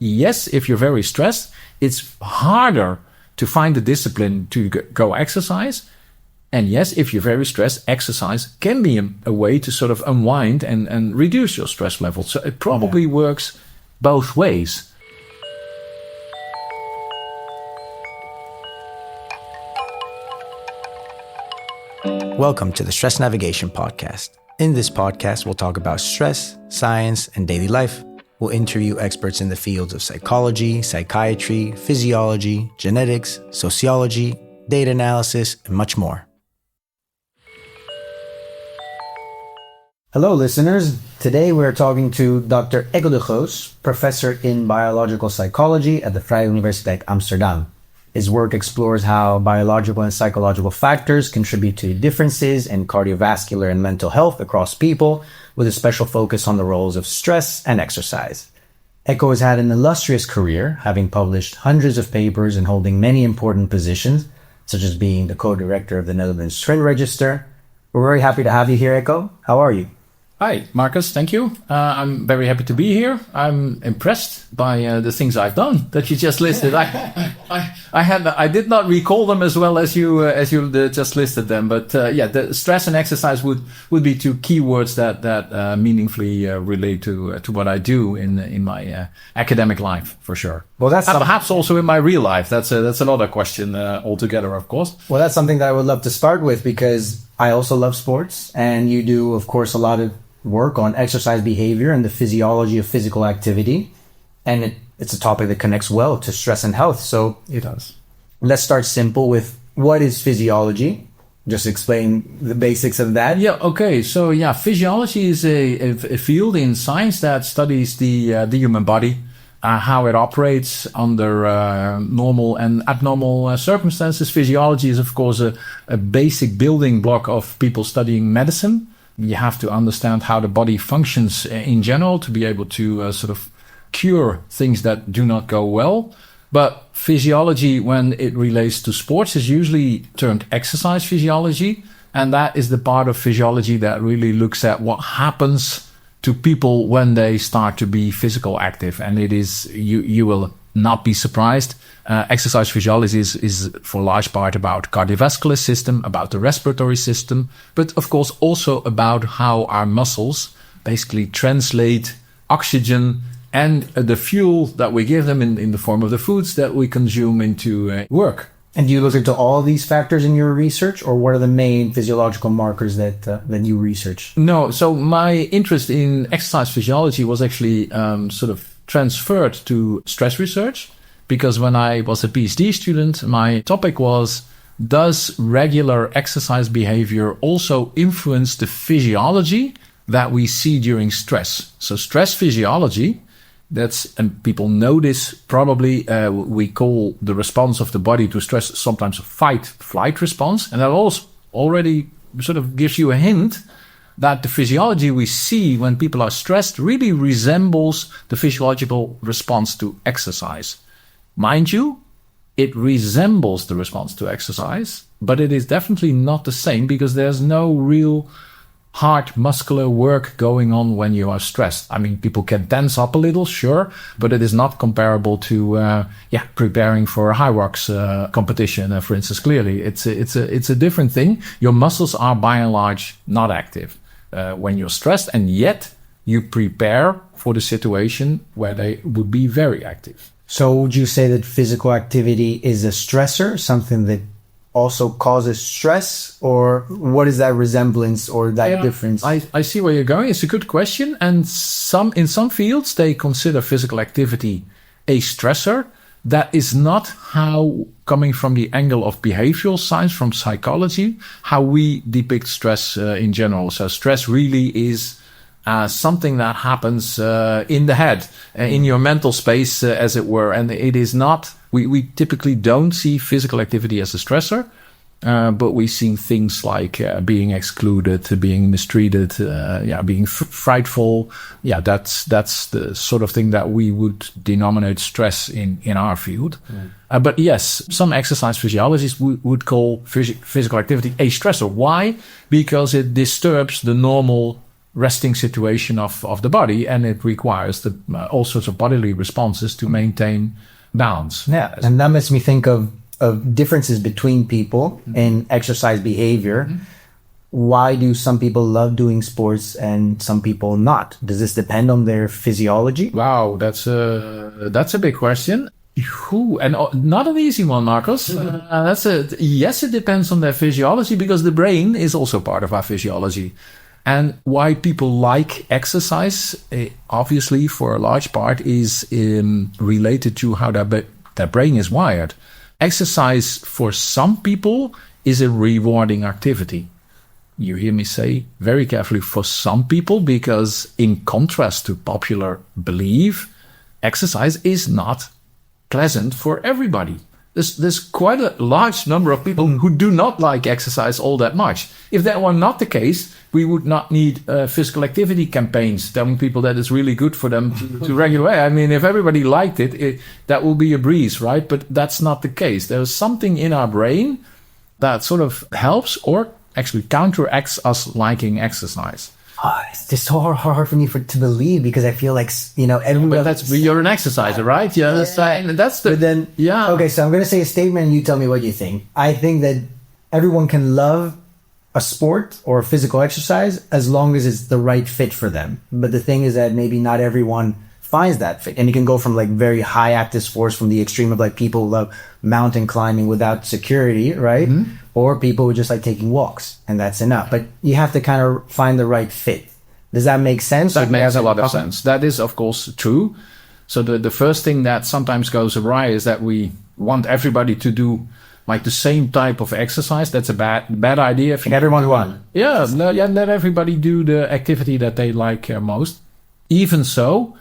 yes, if you're very stressed, it's harder to find the discipline to go exercise. And yes, if you're very stressed, exercise can be a way to sort of unwind and reduce your stress level. So it probably works both ways. Welcome to the Stress Navigation Podcast. In this podcast, we'll talk about stress, science, and daily life. We'll interview experts in the fields of psychology, psychiatry, physiology, genetics, sociology, data analysis, and much more. Hello, listeners. Today we're talking to Dr. Geus, professor in biological psychology at the Vrije Universiteit Amsterdam. His work explores how biological and psychological factors contribute to differences in cardiovascular and mental health across people, with a special focus on the roles of stress and exercise. Echo has had an illustrious career, having published hundreds of papers and holding many important positions, such as being the co-director of the Netherlands Trend Register. We're very happy to have you here, Echo. How are you? Hi, Marcus. Thank you. I'm very happy to be here. I'm impressed by the things I've done that you just listed. I did not recall them as well as you just listed them. But the stress and exercise would be two keywords that meaningfully relate to what I do in my academic life, for sure. Well, that's perhaps also in my real life. That's another question altogether, of course. Well, that's something that I would love to start with, because I also love sports, and you do, of course, a lot of work on exercise behavior and the physiology of physical activity. And it's a topic that connects well to stress and health. So it does. Let's start simple with, what is physiology? Just explain the basics of that. Yeah, okay. So physiology is a field in science that studies the human body, how it operates under normal and abnormal circumstances. Physiology is, of course, a basic building block of people studying medicine. You have to understand how the body functions in general to be able to sort of cure things that do not go well. But physiology, when it relates to sports, is usually termed exercise physiology. And that is the part of physiology that really looks at what happens to people when they start to be physical active. And it is, you will not be surprised. Exercise physiology is for large part about cardiovascular system, about the respiratory system, but of course also about how our muscles basically translate oxygen and the fuel that we give them in the form of the foods that we consume into work. And do you look into all these factors in your research, or what are the main physiological markers that you research? No, so my interest in exercise physiology was actually sort of transferred to stress research, because when I was a PhD student, my topic was, does regular exercise behavior also influence the physiology that we see during stress? So stress physiology, and people know this probably, we call the response of the body to stress sometimes a fight-flight response. And that also already sort of gives you a hint that the physiology we see when people are stressed really resembles the physiological response to exercise. Mind you, it resembles the response to exercise, but it is definitely not the same, because there's no real hard muscular work going on when you are stressed. I mean, people can tense up a little, sure, but it is not comparable to preparing for a high rocks competition, for instance. Clearly, it's a different thing. Your muscles are by and large not active when you're stressed, and yet you prepare for the situation where they would be very active. So would you say that physical activity is a stressor, something that also causes stress, or what is that resemblance or that difference? I see where you're going. It's a good question. And in some fields, they consider physical activity a stressor. That is not how, coming from the angle of behavioral science, from psychology, how we depict stress in general. So stress really is something that happens in the head, in your mental space, as it were. And it is not, we typically don't see physical activity as a stressor, but we see things like being excluded, being mistreated, being frightful. Yeah, that's the sort of thing that we would denominate stress in our field. But yes, some exercise physiologists would call physical activity a stressor. Why? Because it disturbs the normal resting situation of the body, and it requires all sorts of bodily responses to maintain balance. Yeah, and that makes me think of differences between people in exercise behavior. Why do some people love doing sports and some people not? Does this depend on their physiology? Wow, that's a big question. And not an easy one, Marcos. Yes, it depends on their physiology, because the brain is also part of our physiology. And why people like exercise, obviously, for a large part, is related to how their brain is wired. Exercise for some people is a rewarding activity. You hear me say very carefully, for some people, because in contrast to popular belief, exercise is not pleasant for everybody. There's quite a large number of people who do not like exercise all that much. If that were not the case, we would not need physical activity campaigns telling people that it's really good for them to regulate. I mean, if everybody liked it, that would be a breeze, right? But that's not the case. There's something in our brain that sort of helps or actually counteracts us liking exercise. It's just so hard for me to believe, because I feel like, everyone. But you're an exerciser, right? Yeah, that's the. But then, yeah. Okay, so I'm going to say a statement, and you tell me what you think. I think that everyone can love a sport or physical exercise as long as it's the right fit for them. But the thing is that maybe not everyone finds that fit, and it can go from like very high active sports, from the extreme of like people who love mountain climbing without security, right? Or people who just like taking walks, and that's enough. But you have to kind of find the right fit. Does that make sense? That makes a lot of sense. That is, of course, true. So the first thing that sometimes goes awry is that we want everybody to do like the same type of exercise. That's a bad idea. Can everyone want? Yeah, let everybody do the activity that they like most. Even so,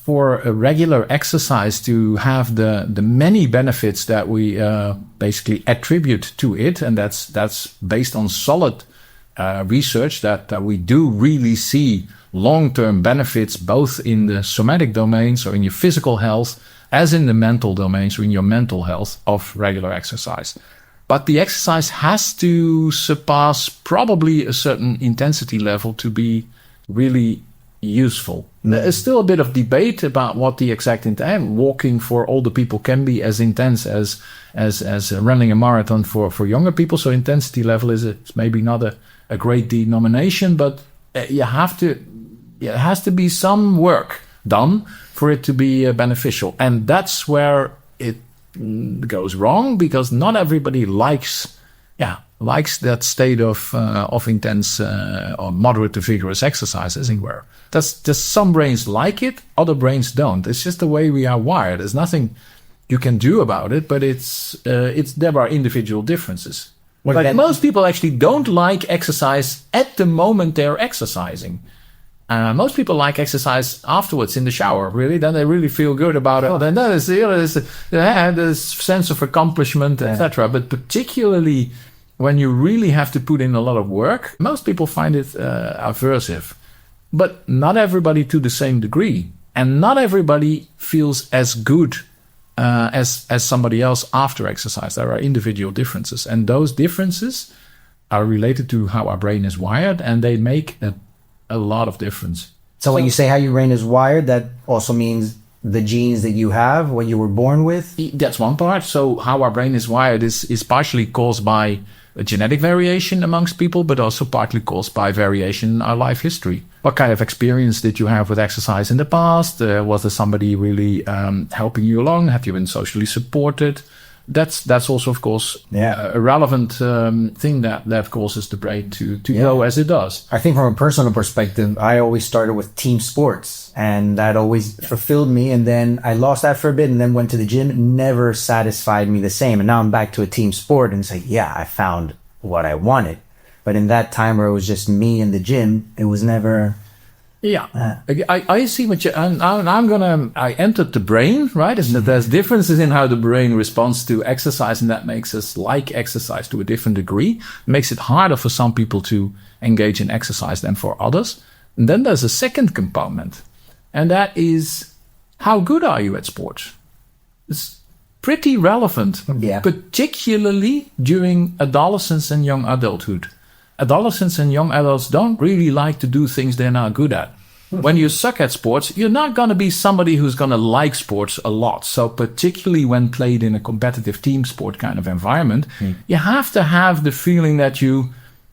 for a regular exercise to have the many benefits that we basically attribute to it, and that's based on solid research that we do really see long-term benefits both in the somatic domains or in your physical health, as in the mental domains or in your mental health of regular exercise. But the exercise has to surpass probably a certain intensity level to be really useful. There's still a bit of debate about what the exact intent. Walking for older people can be as intense as running a marathon for younger people. So intensity level is maybe not a great denomination, but it has to be some work done for it to be beneficial. And that's where it goes wrong, because not everybody likes that state of intense or moderate to vigorous exercise, as it were. That's just, some brains like it, other brains don't. It's just the way we are wired. There's nothing you can do about it, but there are individual differences. Like most people actually don't like exercise at the moment they're exercising. Most people like exercise afterwards in the shower, really. Then they really feel good about it. Then there's this sense of accomplishment, etc. But particularly when you really have to put in a lot of work, most people find it aversive. But not everybody to the same degree. And not everybody feels as good as somebody else after exercise. There are individual differences. And those differences are related to how our brain is wired, and they make a lot of difference. So when you say how your brain is wired, that also means the genes that you have, what you were born with? That's one part. So how our brain is wired is partially caused by a genetic variation amongst people, but also partly caused by variation in our life history. What kind of experience did you have with exercise in the past? Was there somebody really helping you along? Have you been socially supported? That's also, of course, a relevant thing that causes the brain to go as it does. I think from a personal perspective, I always started with team sports, and that always fulfilled me. And then I lost that for a bit and then went to the gym. It never satisfied me the same. And now I'm back to a team sport, and it's like, I found what I wanted. But in that time where it was just me in the gym, it was never... I see what you... I entered the brain, right? There's differences in how the brain responds to exercise, and that makes us like exercise to a different degree. It makes it harder for some people to engage in exercise than for others. And then there's a second component, and that is, how good are you at sports? It's pretty relevant, particularly during adolescence and young adulthood. adolescents and young adults don't really like to do things they're not good at. When you suck at sports, you're not going to be somebody who's going to like sports a lot. So particularly when played in a competitive team sport kind of environment, you have to have the feeling that you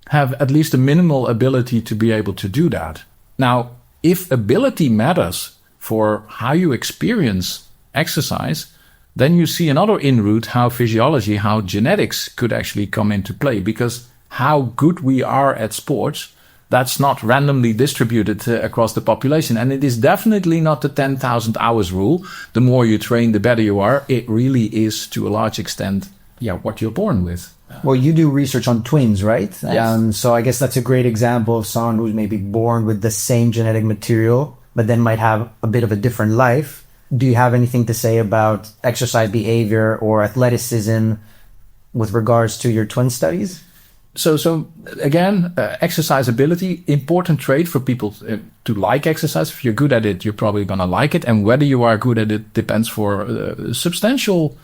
have at least a minimal ability to be able to do that. Now, if ability matters for how you experience exercise, then you see another inroute how physiology, how genetics could actually come into play, because how good we are at sports, that's not randomly distributed across the population. And it is definitely not the 10,000 hours rule. The more you train, the better you are. It really is, to a large extent, what you're born with. Well, you do research on twins, right? Yes. So I guess that's a great example of someone who's maybe born with the same genetic material, but then might have a bit of a different life. Do you have anything to say about exercise behavior or athleticism with regards to your twin studies? So again, exercise ability, important trait for people to like exercise. If you're good at it, you're probably going to like it. And whether you are good at it depends to a substantial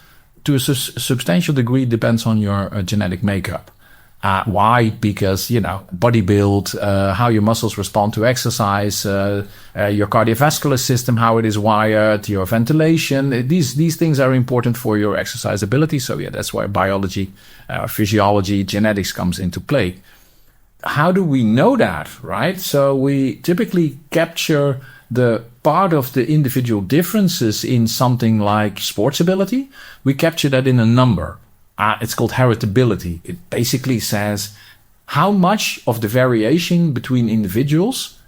degree, depends on your genetic makeup. Why? Because, body build, how your muscles respond to exercise, your cardiovascular system, how it is wired, your ventilation. These things are important for your exercise ability. So that's why biology, physiology, genetics comes into play. How do we know that, right? So we typically capture the part of the individual differences in something like sports ability. We capture that in a number. It's called heritability. It basically says how much of the variation between individuals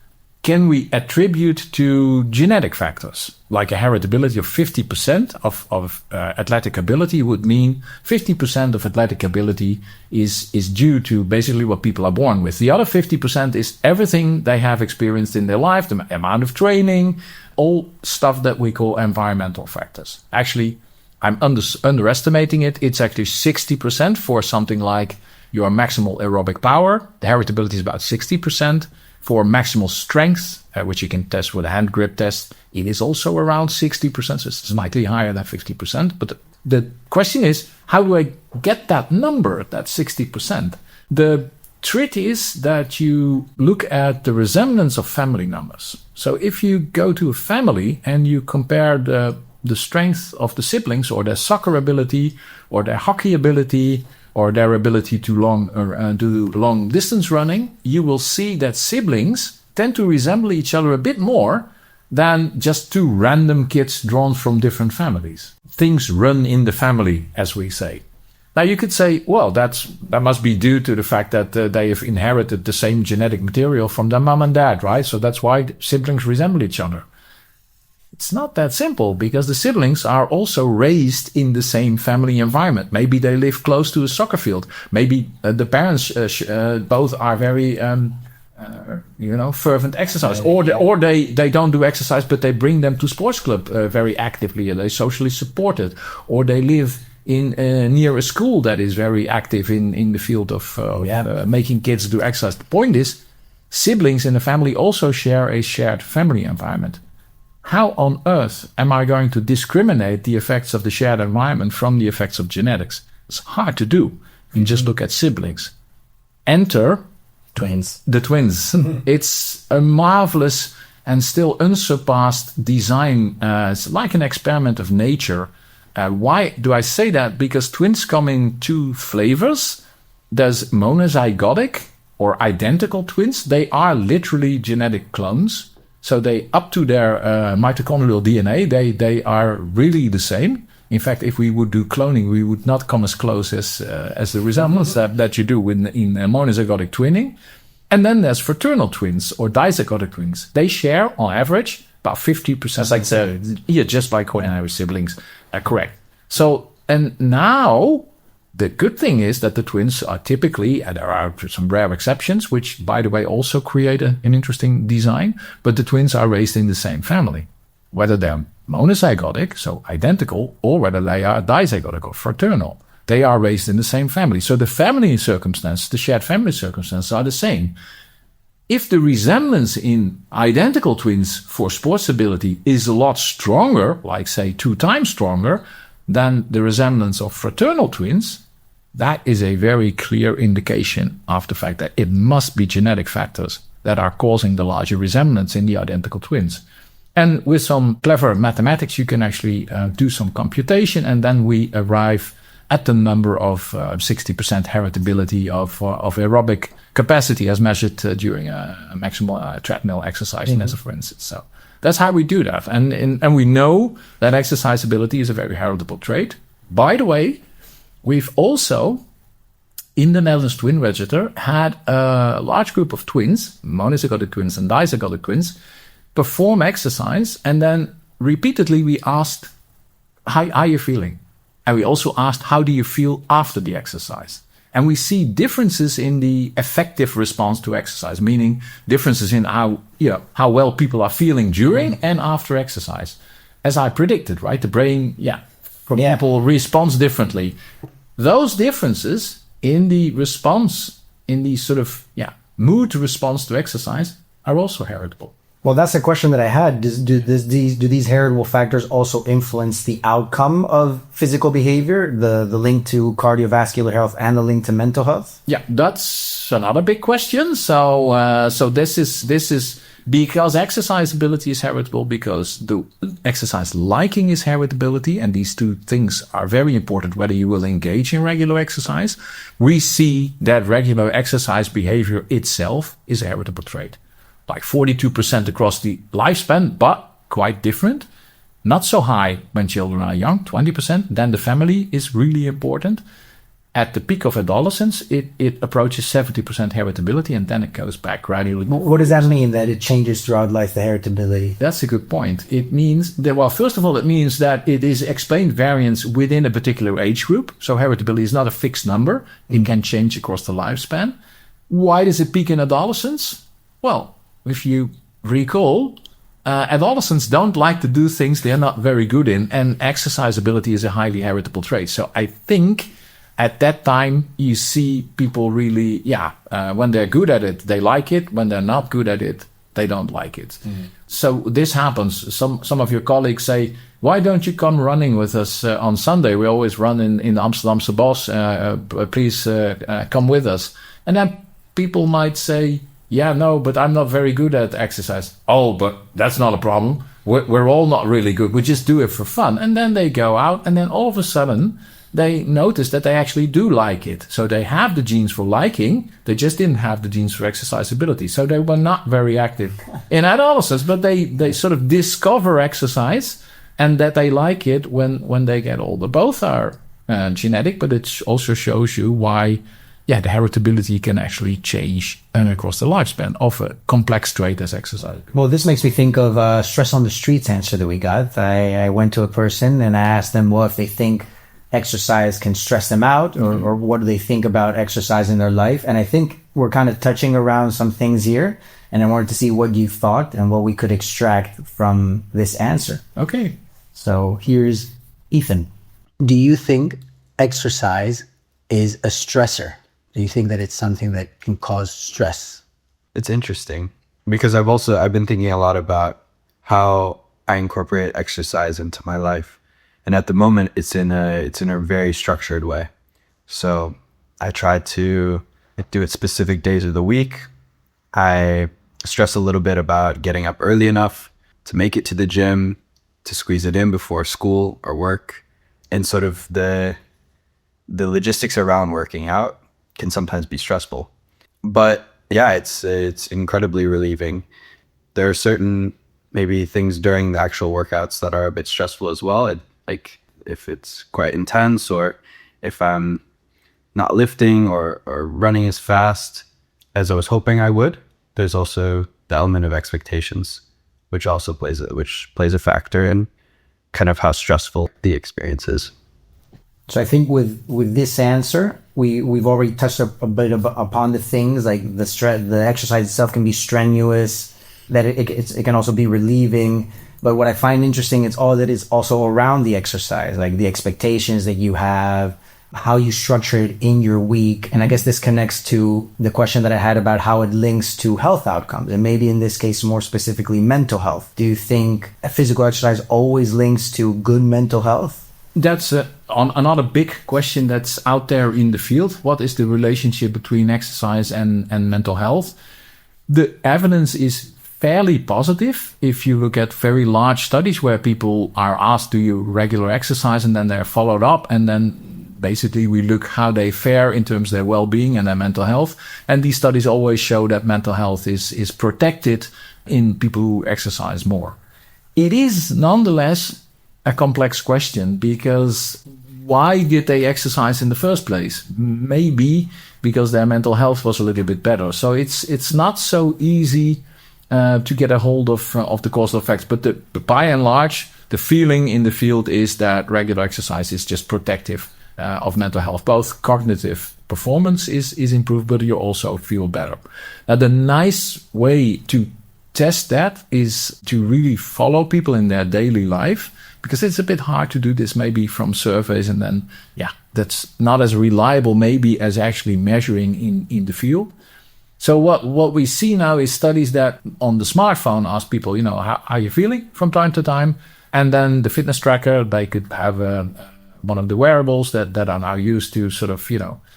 can we attribute to genetic factors. Like a heritability of 50% of athletic ability would mean 50% of athletic ability is due to basically what people are born with. The other 50% is everything they have experienced in their life, the amount of training, all stuff that we call environmental factors. Actually, I'm underestimating it. It's actually 60% for something like your maximal aerobic power. The heritability is about 60%. For maximal strength, which you can test with a hand grip test, it is also around 60%. So it's slightly higher than 50%. But the question is, how do I get that number, that 60%? The trick is that you look at the resemblance of family numbers. So if you go to a family and you compare the strength of the siblings, or their soccer ability, or their hockey ability, or their ability to do long distance running, you will see that siblings tend to resemble each other a bit more than just two random kids drawn from different families. Things run in the family, as we say. Now you could say, well, that must be due to the fact that they have inherited the same genetic material from their mom and dad, right? So that's why siblings resemble each other. It's not that simple, because the siblings are also raised in the same family environment. Maybe they live close to a soccer field. Maybe the parents both are very, fervent exercise. Or they don't do exercise, but they bring them to sports club very actively. They're socially supported. Or they live in near a school that is very active in the field of making kids do exercise. The point is, siblings in a family also share a shared family environment. How on earth am I going to discriminate the effects of the shared environment from the effects of genetics? It's hard to do. You just look at siblings. Enter twins. The twins. It's a marvelous and still unsurpassed design. It's like an experiment of nature. Why do I say that? Because twins come in two flavors. There's monozygotic or identical twins. They are literally genetic clones. So they, up to their mitochondrial DNA, they are really the same. In fact, if we would do cloning, we would not come as close as the resemblance that you do in monozygotic twinning. And then there's fraternal twins or dizygotic twins. They share, on average, about 50%. That's like just like coordinary siblings. Correct. So, and now the good thing is that the twins are typically, and there are some rare exceptions, which, by the way, also create an interesting design, but the twins are raised in the same family, whether they're monozygotic, so identical, or whether they are dizygotic or fraternal. They are raised in the same family. So the family circumstances, the shared family circumstances are the same. If the resemblance in identical twins for sports ability is a lot stronger, like say 2 times stronger, than the resemblance of fraternal twins, that is a very clear indication of the fact that it must be genetic factors that are causing the larger resemblance in the identical twins. And with some clever mathematics, you can actually do some computation, and then we arrive at the number of 60% heritability of aerobic capacity as measured during a maximal treadmill exercise, for instance. So that's how we do that. And we know that exercise ability is a very heritable trait. By the way, we've also, in the Netherlands Twin Register, had a large group of twins, monozygotic twins and dizygotic twins, perform exercise, and then repeatedly we asked, how are you feeling? And we also asked, how do you feel after the exercise? And we see differences in the effective response to exercise, meaning differences in how well people are feeling during and after exercise. As I predicted, right? The brain, for people responds differently. Those differences in the response, in the sort of mood response to exercise, are also heritable. Well, that's a question that I had. Do these heritable factors also influence the outcome of physical behavior, the link to cardiovascular health and the link to mental health? Yeah, that's another big question. So this is because exercise ability is heritable, because the exercise liking is heritability, and these two things are very important whether you will engage in regular exercise. We see that regular exercise behavior itself is a heritable trait. Like 42% across the lifespan, but quite different. Not so high when children are young, 20%. Then the family is really important. At the peak of adolescence, it approaches 70% heritability, and then it goes back gradually. What does that mean, that it changes throughout life, the heritability? That's a good point. It means that, well, first of all, it means that it is explained variance within a particular age group. So heritability is not a fixed number. It can change across the lifespan. Why does it peak in adolescence? Well, if you recall, adolescents don't like to do things they're not very good in, and exercise ability is a highly heritable trait. So I think at that time you see people really, when they're good at it, they like it. When they're not good at it, they don't like it. So this happens. Some of your colleagues say, why don't you come running with us on Sunday? We always run in Amsterdamse Bos. Please come with us. And then people might say, no, but I'm not very good at exercise. Oh, but that's not a problem. We're all not really good. We just do it for fun. And then they go out, and then all of a sudden they notice that they actually do like it. So they have the genes for liking. They just didn't have the genes for exercise ability. So they were not very active in adolescence, but they sort of discover exercise and that they like it when they get older. Both are genetic, but it also shows you why the heritability can actually change across the lifespan of a complex trait as exercise. Well, this makes me think of stress on the streets answer that we got. I went to a person and I asked them, well, if they think exercise can stress them out, or what do they think about exercise in their life? And I think we're kind of touching around some things here, and I wanted to see what you thought and what we could extract from this answer. Okay. So here's Ethan. Do you think exercise is a stressor? Do you think that it's something that can cause stress? It's interesting because I've been thinking a lot about how I incorporate exercise into my life. And at the moment it's in a very structured way. So I try to do it specific days of the week. I stress a little bit about getting up early enough to make it to the gym, to squeeze it in before school or work. And sort of the logistics around working out can sometimes be stressful, but it's incredibly relieving. There are certain maybe things during the actual workouts that are a bit stressful as well. Like if it's quite intense, or if I'm not lifting or running as fast as I was hoping I would. There's also the element of expectations, which also plays a factor in kind of how stressful the experience is. So I think with this answer, we've already touched a bit upon the things like the exercise itself can be strenuous, that it can also be relieving. But what I find interesting is all that is also around the exercise, like the expectations that you have, how you structure it in your week. And I guess this connects to the question that I had about how it links to health outcomes, and maybe in this case, more specifically, mental health. Do you think physical exercise always links to good mental health? That's another big question that's out there in the field. What is the relationship between exercise and mental health? The evidence is fairly positive if you look at very large studies where people are asked, do you regular exercise? And then they're followed up. And then basically we look how they fare in terms of their well-being and their mental health. And these studies always show that mental health is protected in people who exercise more. It is nonetheless a complex question, because why did they exercise in the first place? Maybe because their mental health was a little bit better. So it's not so easy to get a hold of the causal effects. But by and large, the feeling in the field is that regular exercise is just protective of mental health. Both cognitive performance is improved, but you also feel better. Now, the nice way to test that is to really follow people in their daily life, because it's a bit hard to do this maybe from surveys, and then, that's not as reliable maybe as actually measuring in the field. So what we see now is studies that on the smartphone ask people, how are you feeling from time to time? And then the fitness tracker, they could have one of the wearables that are now used to sort of,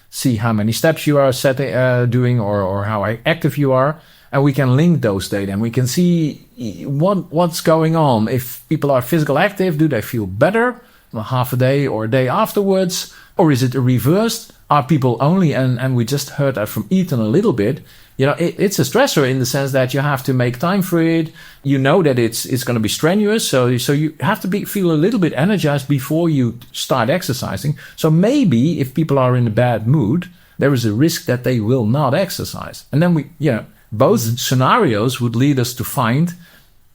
see how many steps you are doing or how active you are. And we can link those data and we can see what's going on. If people are physical active, do they feel better half a day or a day afterwards? Or is it reversed? Are people only, and we just heard that from Ethan a little bit, it's a stressor in the sense that you have to make time for it. You know that it's going to be strenuous. So you have to feel a little bit energized before you start exercising. So maybe if people are in a bad mood, there is a risk that they will not exercise. And then both scenarios would lead us to find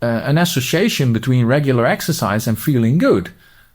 an association between regular exercise and feeling good.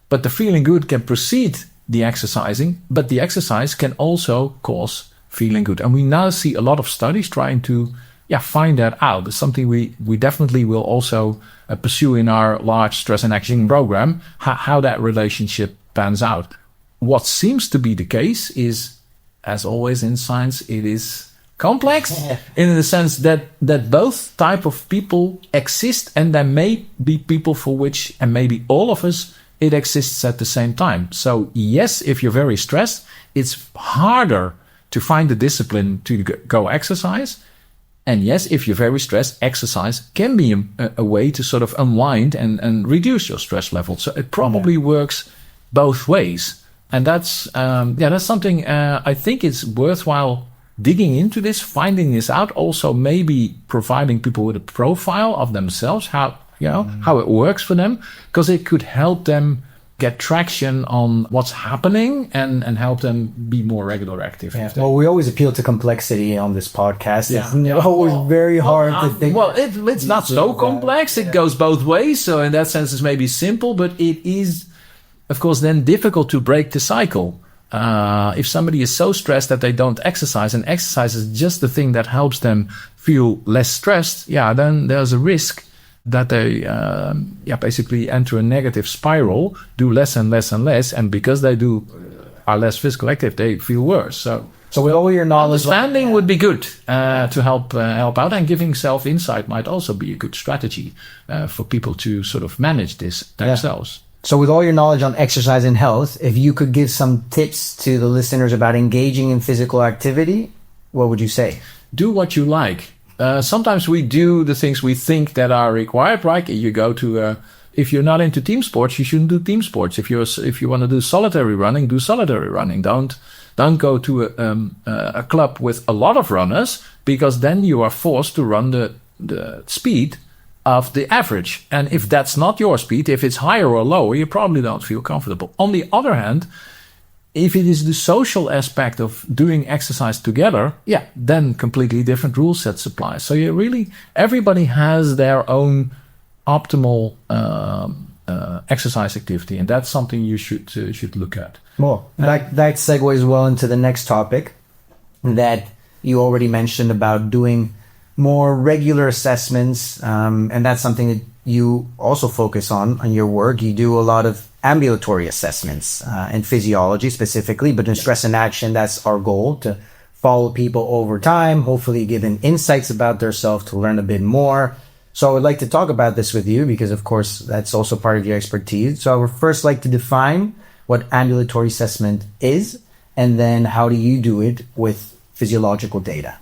But the feeling good can precede the exercising, but the exercise can also cause feeling good. And we now see a lot of studies trying to find that out. It's something we definitely will also pursue in our large stress and action program, how that relationship pans out. What seems to be the case is, as always in science, it is complex in the sense that both type of people exist, and there may be people for which, and maybe all of us, it exists at the same time. So yes, if you're very stressed, it's harder to find the discipline to go exercise. And yes, if you're very stressed, exercise can be a way to sort of unwind and reduce your stress level. So it probably works both ways. And that's something I think it's worthwhile digging into this, finding this out, also maybe providing people with a profile of themselves, how it works for them, because it could help them get traction on what's happening and help them be more regular active. Yeah. Well, we always appeal to complexity on this podcast. Yeah. It's always very hard to think. Well, it's not so complex. It goes both ways. So in that sense, it's maybe simple, but it is, of course, then difficult to break the cycle. If somebody is so stressed that they don't exercise, and exercise is just the thing that helps them feel less stressed, then there's a risk that they basically enter a negative spiral, do less and less and less, and because they are less physical active, they feel worse. So with all your knowledge, understanding would be good to help out, and giving self-insight might also be a good strategy for people to sort of manage this themselves. So with all your knowledge on exercise and health, if you could give some tips to the listeners about engaging in physical activity, what would you say? Do what you like. Sometimes we do the things we think that are required, right? You go to, if you're not into team sports, you shouldn't do team sports. If you want to do solitary running, do solitary running. Don't go to a club with a lot of runners, because then you are forced to run the speed of the average. And if that's not your speed, if it's higher or lower, you probably don't feel comfortable. On the other hand, if it is the social aspect of doing exercise together, then completely different rule sets apply. So everybody has their own optimal exercise activity, and that's something you should look at. Well, that segues well into the next topic that you already mentioned about doing more regular assessments, and that's something that you also focus on your work. You do a lot of ambulatory assessments in physiology specifically, but in stress and action, that's our goal, to follow people over time, hopefully giving insights about themselves to learn a bit more. So I would like to talk about this with you because, of course, that's also part of your expertise. So I would first like to define what ambulatory assessment is, and then how do you do it with physiological data?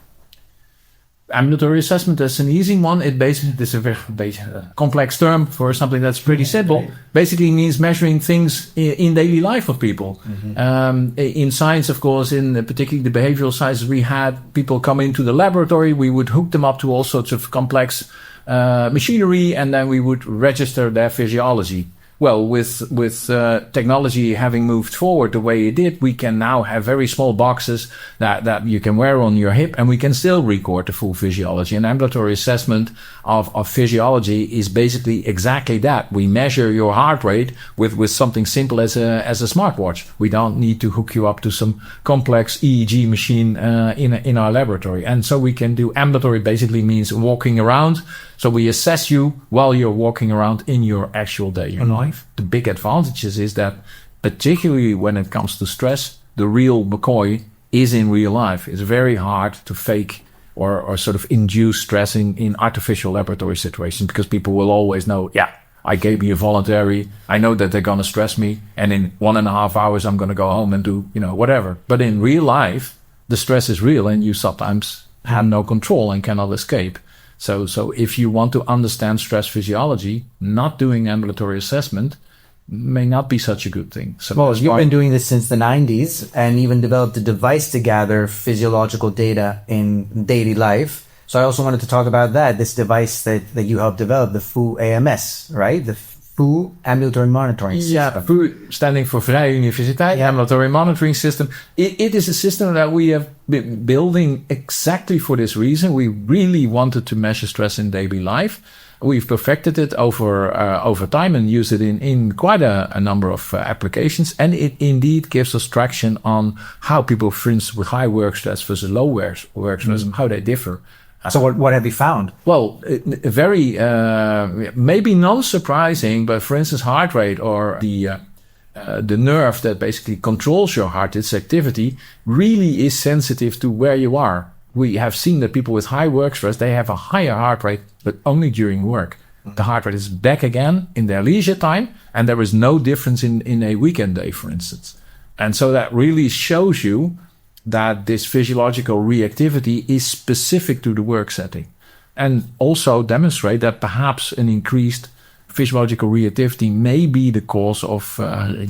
Ambulatory assessment is an easy one. It basically is a very complex term for something that's pretty simple. Right. Basically means measuring things in daily life of people. Mm-hmm. In science, of course, in particularly the behavioral sciences, we had people come into the laboratory. We would hook them up to all sorts of complex machinery, and then we would register their physiology. Well, with technology having moved forward the way it did, we can now have very small boxes that you can wear on your hip, and we can still record the full physiology. An ambulatory assessment of physiology is basically exactly that. We measure your heart rate with something simple as a smartwatch. We don't need to hook you up to some complex EEG machine in our laboratory. And so we can do ambulatory basically means walking around. So we assess you while you're walking around in your actual daily life. The big advantages is that, particularly when it comes to stress, the real McCoy is in real life. It's very hard to fake or sort of induce stress in artificial laboratory situations, because people will always know, I gave me a voluntary, I know that they're going to stress me, and in 1.5 hours I'm going to go home and do, whatever. But in real life, the stress is real, and you sometimes have no control and cannot escape. So if you want to understand stress physiology, not doing ambulatory assessment may not be such a good thing. So well, you've been doing this since the 90s and even developed a device to gather physiological data in daily life. So I also wanted to talk about that, this device that you helped develop, the FU AMS, right? The FU Ambulatory Monitoring System. Yeah, FU standing for Vrije Universiteit Ambulatory Monitoring System. It is a system that we have been building exactly for this reason. We really wanted to measure stress in daily life. We've perfected it over time and used it in quite a number of applications. And it indeed gives us traction on how people, for instance, with high work stress versus low work stress, how they differ. So what have you found? Well, very, maybe not surprising, but for instance, heart rate or the nerve that basically controls your heart, its activity, really is sensitive to where you are. We have seen that people with high work stress, they have a higher heart rate, but only during work. The heart rate is back again in their leisure time, and there is no difference in a weekend day, for instance. And so that really shows you that this physiological reactivity is specific to the work setting, and also demonstrate that perhaps an increased physiological reactivity may be the cause of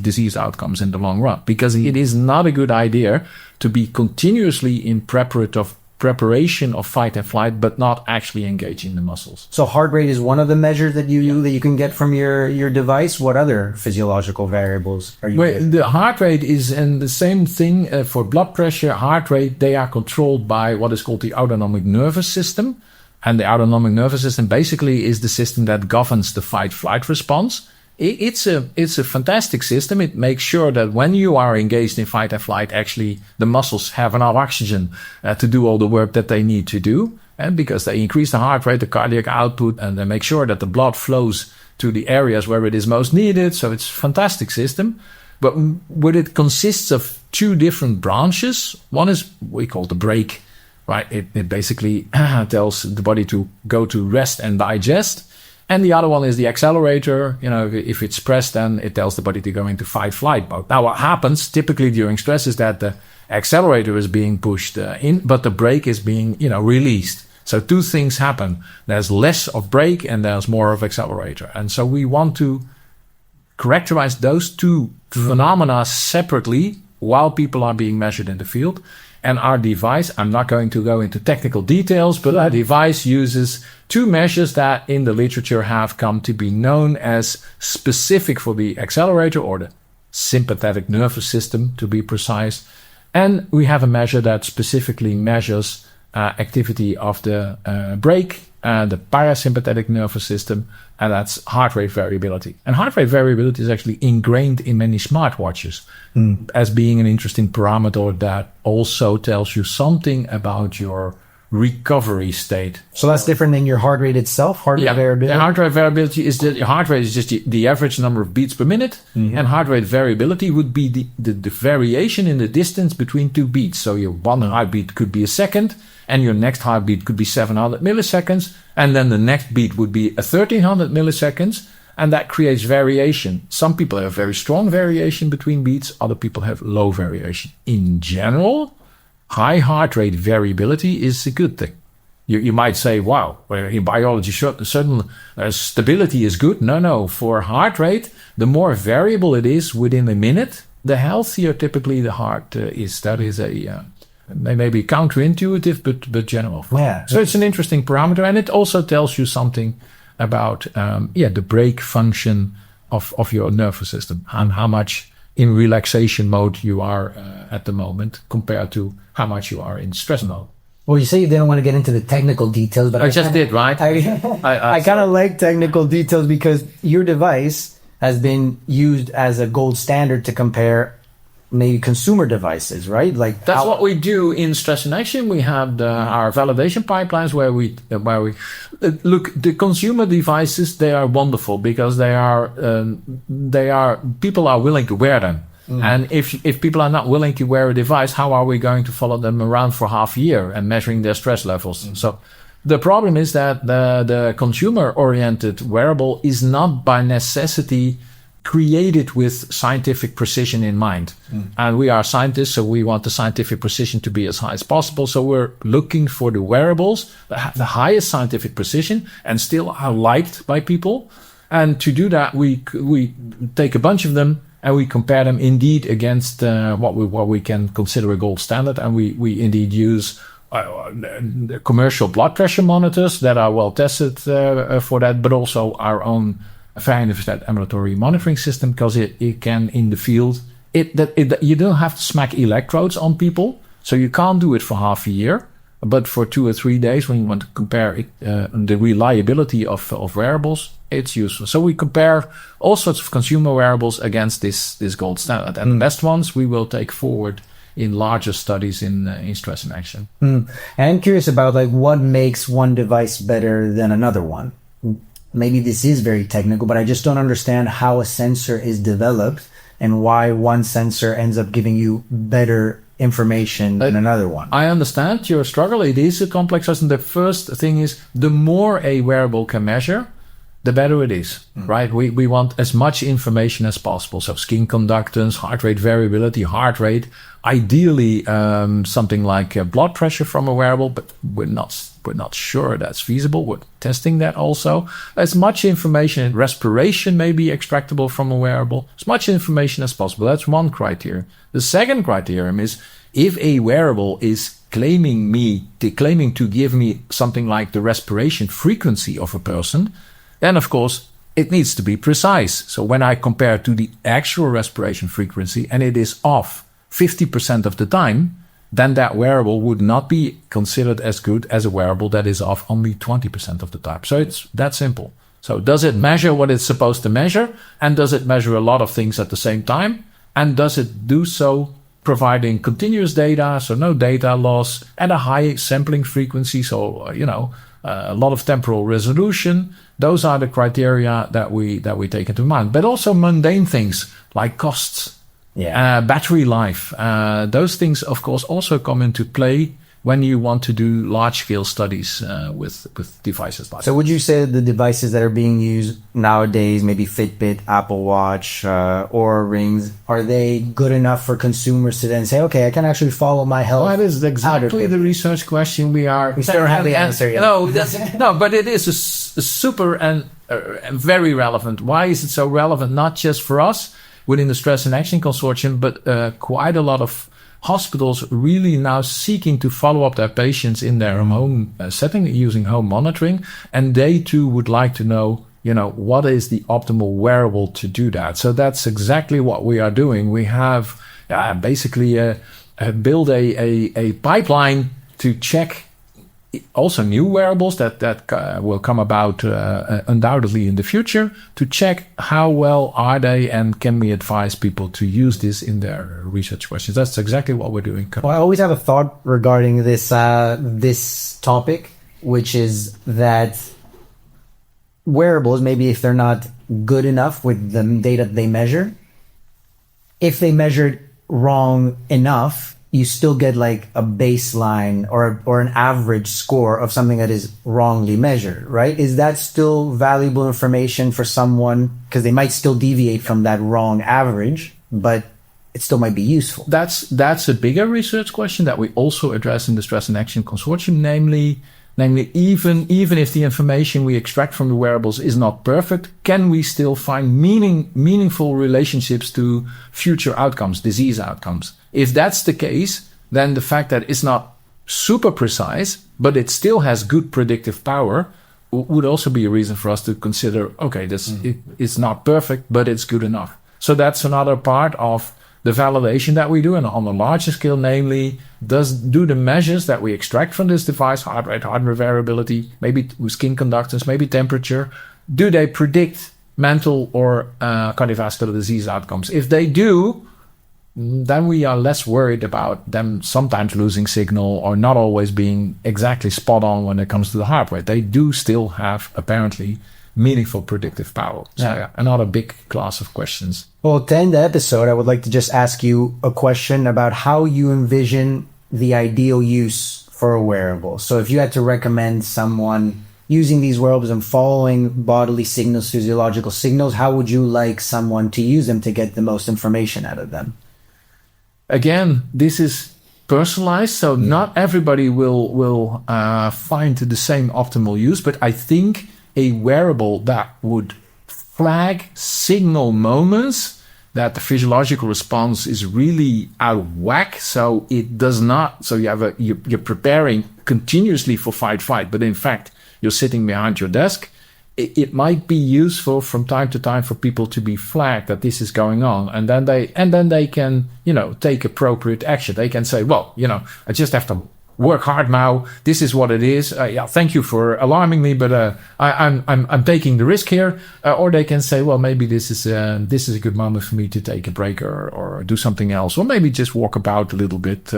disease outcomes in the long run, because it is not a good idea to be continuously in preparation of fight and flight, but not actually engaging the muscles. So heart rate is one of the measures that you can get from your device. What other physiological variables are you? Well, the heart rate is, and the same thing for blood pressure, heart rate, they are controlled by what is called the autonomic nervous system. And the autonomic nervous system basically is the system that governs the fight-flight response. It's a fantastic system. It makes sure that when you are engaged in fight and flight, actually the muscles have enough oxygen to do all the work that they need to do. And because they increase the heart rate, the cardiac output, and they make sure that the blood flows to the areas where it is most needed. So it's a fantastic system. But what it consists of two different branches. One is we call the brake, right? It basically tells the body to go to rest and digest. And the other one is the accelerator. If it's pressed, then it tells the body to go into fight-flight mode. Now, what happens typically during stress is that the accelerator is being pushed in, but the brake is being, released. So two things happen. There's less of brake and there's more of accelerator. And so we want to characterize those two phenomena separately while people are being measured in the field. And our device, I'm not going to go into technical details, but our device uses two measures that in the literature have come to be known as specific for the accelerator, or the sympathetic nervous system to be precise. And we have a measure that specifically measures activity of the brake, the parasympathetic nervous system, and that's heart rate variability. And heart rate variability is actually ingrained in many smartwatches as being an interesting parameter that also tells you something about your recovery state. So that's different than your heart rate itself, heart rate variability? The heart rate variability is heart rate is just the average number of beats per minute, and heart rate variability would be the variation in the distance between two beats. So your one heartbeat could be a second, and your next heartbeat could be 700 milliseconds, and then the next beat would be 1300 milliseconds, And that creates variation. Some people have very strong variation between beats. Other people have low variation. In general, high heart rate variability is a good thing. You might say, wow, in biology, certain stability is good. No. For heart rate, the more variable it is within a minute, the healthier typically the heart is. That is maybe counterintuitive, but general. Yeah. So it's an interesting parameter, and it also tells you something about the brake function of your nervous system and how much in relaxation mode you are at the moment compared to how much you are in stress mode. Well, you say you didn't want to get into the technical details, but I just did, right? I kind of like technical details because your device has been used as a gold standard to compare maybe consumer devices, right? Like that's what we do in Stress in Action. We have our validation pipelines where we look. The consumer devices, they are wonderful because they are people are willing to wear them. And if people are not willing to wear a device, how are we going to follow them around for half a year and measuring their stress levels? So the problem is that the consumer-oriented wearable is not by necessity created with scientific precision in mind. And we are scientists, so we want the scientific precision to be as high as possible. So we're looking for the wearables that have the highest scientific precision and still are liked by people. And to do that, we take a bunch of them and we compare them indeed against what we can consider a gold standard. And we indeed use commercial blood pressure monitors that are well tested for that, but also our own Vrije Universiteit ambulatory monitoring system, because it can in the field, you don't have to smack electrodes on people, so you can't do it for half a year. But for 2 or 3 days, when you want to compare the reliability of wearables, it's useful. So we compare all sorts of consumer wearables against this gold standard. And the best ones we will take forward in larger studies in Stress in Action. And I'm curious about like what makes one device better than another one. Maybe this is very technical, but I just don't understand how a sensor is developed and why one sensor ends up giving you better information than another one. I understand your struggle. It is a complex system. The first thing is the more a wearable can measure, the better it is, right? We want as much information as possible. So skin conductance, heart rate variability, heart rate, ideally something like blood pressure from a wearable, but we're not sure that's feasible. We're testing that also. As much information, respiration may be extractable from a wearable, as much information as possible. That's one criteria. The second criterion is if a wearable is claiming to give me something like the respiration frequency of a person, then of course it needs to be precise. So when I compare to the actual respiration frequency and it is off 50% of the time, then that wearable would not be considered as good as a wearable that is off only 20% of the time. So it's that simple. So does it measure what it's supposed to measure? And does it measure a lot of things at the same time? And does it do so providing continuous data, so no data loss, and a high sampling frequency, so a lot of temporal resolution? Those are the criteria that we take into mind. But also mundane things like costs, battery life. Those things, of course, also come into play when you want to do large-scale studies with devices like that. So would you say the devices that are being used nowadays, maybe Fitbit, Apple Watch, or Rings, are they good enough for consumers to then say, okay, I can actually follow my health? Well, that is exactly the research question we still don't have the answer yet. No, but it is a super and very relevant. Why is it so relevant? Not just for us within the Stress in Action Consortium, but quite a lot of hospitals really now seeking to follow up their patients in their home setting using home monitoring. And they too would like to know, what is the optimal wearable to do that? So that's exactly what we are doing. We have basically build a pipeline to check also new wearables that will come about undoubtedly in the future, to check how well are they and can we advise people to use this in their research questions. That's exactly what we're doing. Well, I always have a thought regarding this topic, which is that wearables, maybe if they're not good enough with the data they measure, if they measured wrong enough, you still get like a baseline or an average score of something that is wrongly measured, right? Is that still valuable information for someone? Because they might still deviate from that wrong average, but it still might be useful. That's a bigger research question that we also address in the Stress and Action Consortium, namely even if the information we extract from the wearables is not perfect, can we still find meaningful relationships to future outcomes, disease outcomes? If that's the case, then the fact that it's not super precise, but it still has good predictive power, would also be a reason for us to consider, okay, it's not perfect, but it's good enough. So that's another part of the validation that we do, and on a larger scale, namely, do the measures that we extract from this device, heart rate variability, maybe skin conductance, maybe temperature, do they predict mental or cardiovascular disease outcomes? If they do, then we are less worried about them sometimes losing signal or not always being exactly spot on when it comes to the heart rate. They do still have apparently meaningful predictive power. So yeah, another big class of questions. Well, to end the episode, I would like to just ask you a question about how you envision the ideal use for a wearable. So if you had to recommend someone using these wearables and following bodily signals, physiological signals, how would you like someone to use them to get the most information out of them? Again, this is personalized, so not everybody will find the same optimal use, but I think a wearable that would flag signal moments that the physiological response is really out of whack, so it does not. So you're preparing continuously for fight, but in fact you're sitting behind your desk. It might be useful from time to time for people to be flagged that this is going on, and then they can take appropriate action. They can say, well, I just have to work hard now. This is what it is. Thank you for alarming me, but I'm taking the risk here. Or they can say, well, maybe this is a good moment for me to take a break or do something else, or maybe just walk about a little bit.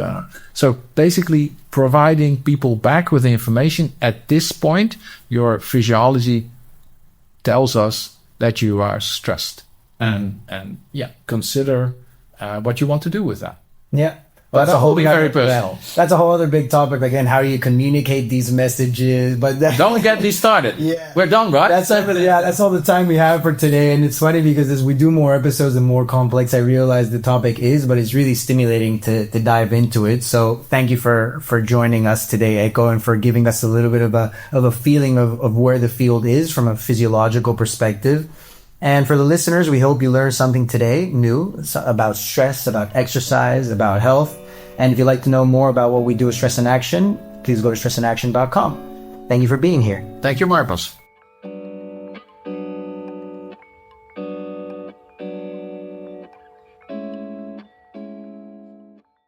So basically, providing people back with the information. At this point, your physiology tells us that you are stressed, and consider what you want to do with that. Yeah. Well, that's a whole very personal. That's a whole other big topic. Again, how you communicate these messages. But don't get me started. Yeah, we're done, right? That's all the time we have for today. And it's funny because as we do more episodes and more complex, I realize the topic is, but it's really stimulating to dive into it. So thank you for joining us today, Echo, and for giving us a little bit of a feeling of where the field is from a physiological perspective. And for the listeners, we hope you learned something today new about stress, about exercise, about health. And if you'd like to know more about what we do at Stress in Action, please go to stressinAction.com. Thank you for being here. Thank you, Marcos.